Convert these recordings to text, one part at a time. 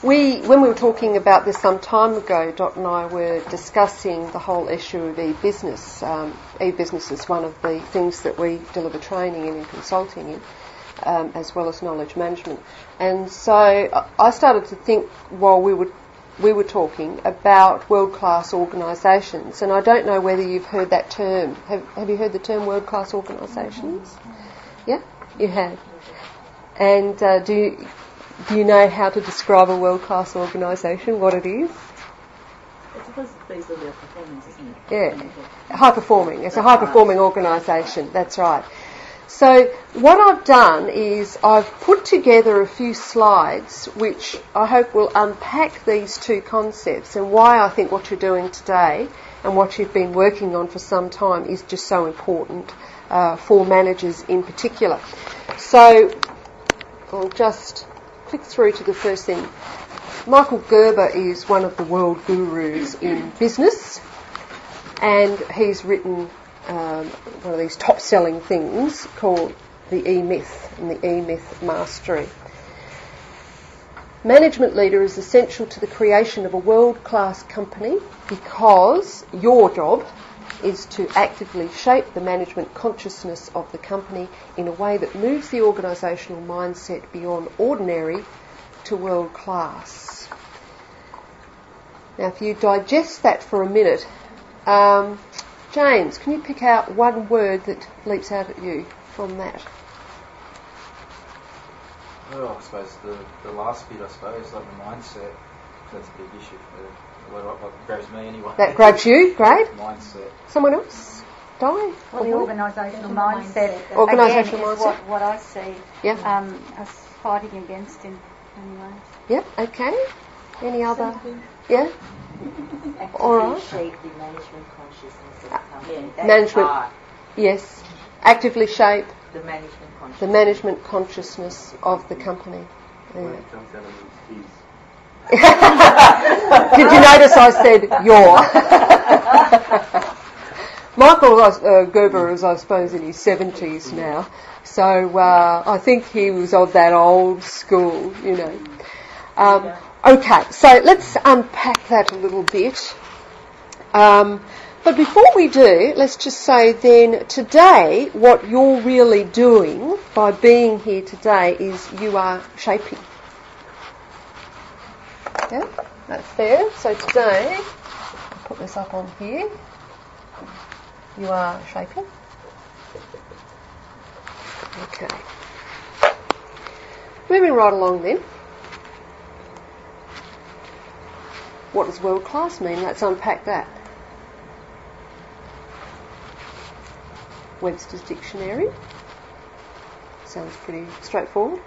When we were talking about this some time ago, Dot and I were discussing the whole issue of e-business. E-business is one of the things that we deliver training in and consulting in, as well as knowledge management. And so I started to think while we were talking about world-class organisations, and I don't know whether you've heard that term. Have you heard the term world-class organisations? Yeah, you have. And do you know how to describe a world-class organisation, what it is? It's supposed to be sort of performance, isn't it? Yeah, high-performing. It's a high-performing organisation, that's right. So what I've done is I've put together a few slides which I hope will unpack these two concepts and why I think what you're doing today and what you've been working on for some time is just so important for managers in particular. So I'll just click through to the first thing. Michael Gerber is one of the world gurus in business, and he's written one of these top-selling things called the E-Myth and the E-Myth Mastery. Management leader is essential to the creation of a world-class company because your job is to actively shape the management consciousness of the company in a way that moves the organisational mindset beyond ordinary to world class. Now, if you digest that for a minute, James, can you pick out one word that leaps out at you from that? Well, I suppose the last bit, like the mindset, that's a big issue for what grabs me anyway. That grabs you, great. Mindset. Someone else? Di? Well, the organisational mindset. Organisational again, is mindset. what I see. Yeah. Us fighting against in anyway. Yep, okay. Any other? Yeah? All right. Shape the management consciousness of the company. Management. Yes. Actively shape The management consciousness. the management consciousness of the company. When Yeah. it comes out of his keys. Did you notice I said your? Michael Gerber is, I suppose, in his 70s now, so I think he was of that old school, you know. Okay, so let's unpack that a little bit. But before we do, let's just say then today what you're really doing by being here today is you are shaping. Yeah, that's fair. So today, I'll put this up on here. You are shaping. Okay. Moving right along then. What does world class mean? Let's unpack that. Webster's Dictionary. Sounds pretty straightforward.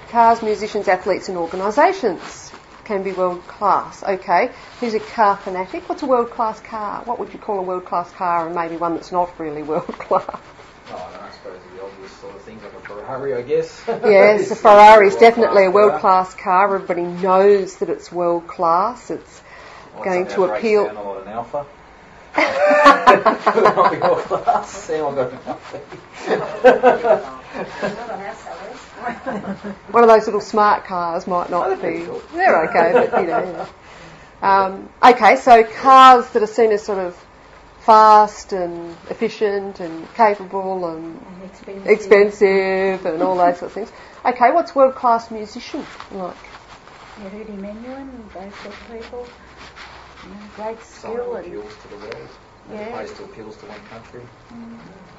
Cars, musicians, athletes and organisations can be world class. Okay, who's a car fanatic? What's a world class car? What would you call a world class car and maybe one that's not really world class? Oh, I suppose the obvious sort of things like a Ferrari, I guess. Yes, a Ferrari is definitely a world class car. Everybody knows that it's world class. It's going to appeal. Down a lot in Alpha. Not be world class. Sam, I've got an Alpha. One of those little smart cars might not be. They're okay, but you know. Okay, so cars that are seen as sort of fast and efficient and capable and expensive and all those sort of things. Okay, what's world-class musician like? Yeah, Rudy Menuhin, those sort of people. You know, great skill Someone and appeals to the world, as opposed to appeals to one country.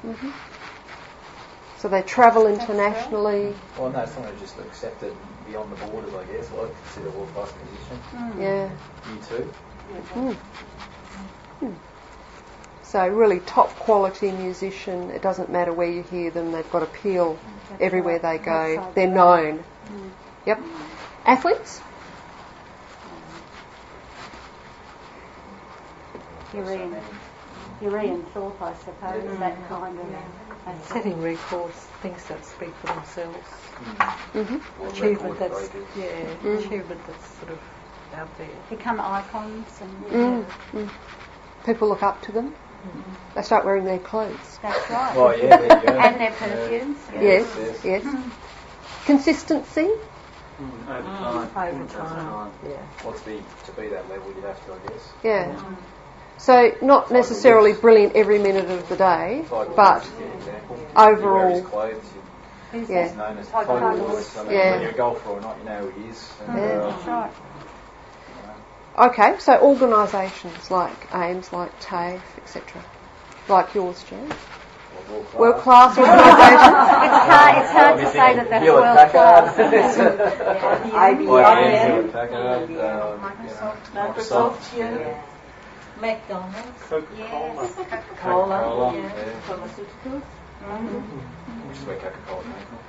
Mm-hmm. So they travel internationally. Well, no, someone who's just accepted beyond the borders, I guess. Well, I'd consider a world-class musician. Yeah. You too? Mm. Mm. So really top quality musician, it doesn't matter where you hear them, they've got appeal everywhere they go. They're known. Yep. Athletes? Urian Thorpe, I suppose, that kind of setting records, things that speak for themselves. Mm-hmm. Achievement that's achievement that's sort of out there. become icons and People look up to them. They start wearing their clothes. that's right. Well, yeah, there you go. And their perfumes. Yes. Consistency. Over time. Yeah. Well, to be that level, you'd have to, I guess. Yeah. So not necessarily brilliant every minute of the day, Like but for example, overall, you wear his clothes, he's yeah. known as Tiger Woods. I mean, Yeah. whether you're a golfer or not, you know who he is. And, Yeah. That's right. Okay, so organisations like AIMS, like TAFE, etc. Like yours, Jen. World class organisation. It's hard to say that that's Hewlett world class. IBM, Hewlett Packard, Microsoft, yeah. McDonald's. Coca-Cola. Yes. Coca-Cola, Yeah. yeah. Pharmaceuticals. Which is where Coca-Cola's made from.